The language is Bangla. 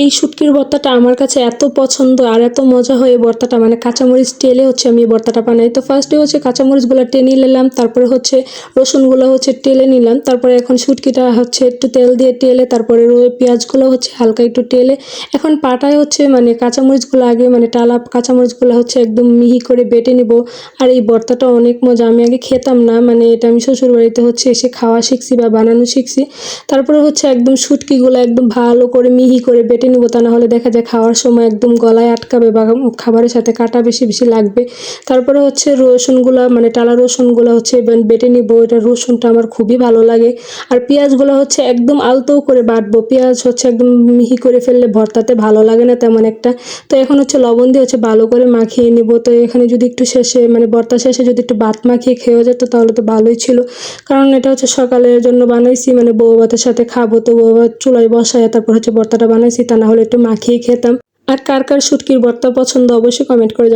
এই শুটকির ভর্তাটা আমার কাছে এত পছন্দ আর এত মজা হয় এই ভর্তাটা, মানে কাঁচামরিচ টেলে আমি এই ভর্তাটা বানাই। তো ফার্স্টে কাঁচামরিচগুলো টেনে নিলাম, তারপরে রসুনগুলো টেলে নিলাম, তারপরে এখন শুটকিটা একটু তেল দিয়ে টেলে, তারপরে পেঁয়াজগুলো হালকা একটু টেলে এখন পাটায় মানে কাঁচামরিচগুলো আগে মানে টালা কাঁচামরিচগুলো একদম মিহি করে বেটে নিব। আর এই ভর্তাটা অনেক মজা, আমি আগে খেতাম না, মানে এটা আমি শ্বশুর বাড়িতে এসে খাওয়া শিখছি বা বানানো শিখছি। তারপরে একদম শুটকিগুলো একদম ভালো করে মিহি করে বেটে নিব, তা না হলে দেখা যায় খাওয়ার সময় একদম গলায় আটকাবে বা খাবারের সাথে কাটা বেশি বেশি লাগবে। তারপরে রসুনগুলো মানে টালা রসুনগুলো বেটে নিব, এটা রসুনটা আমার খুবই ভালো লাগে। আর পেঁয়াজগুলো একদম আলতো করে বাটবো, পেঁয়াজ একদম মিহি করে ফেললে ভর্তাতে ভালো লাগে না তেমন একটা। তো এখন লবণ দিয়ে ভালো করে মাখিয়ে নিব। তো এখানে যদি একটু শেষে মানে ভর্তা শেষে যদি একটু ভাত মাখিয়ে খেয়েও যেত তাহলে তো ভালোই ছিল, কারণ এটা সকালের জন্য বানাইছি, মানে বউ ভাতের সাথে খাবো, তো বউ ভাত চুলায় বসায় তারপর ভর্তাটা বানাইছি, তা না হলে একটু মাখিয়ে খেতাম। আর কার কার শুটকির ভর্তা পছন্দ অবশ্যই কমেন্ট করে